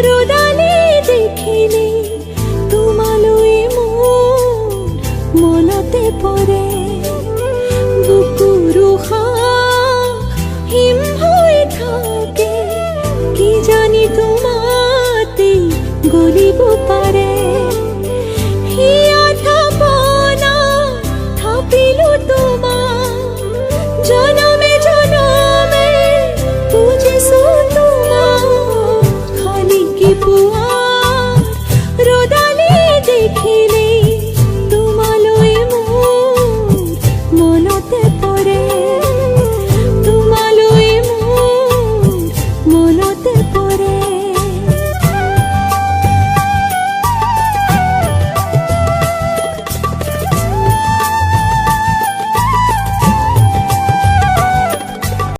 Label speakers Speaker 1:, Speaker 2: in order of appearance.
Speaker 1: রোদালি দেখিলে তোমালৈ মোৰ মনতে পৰে বুকুৰ হিম হৈ থাকে কি জানি তোমাতে গলিব পাৰে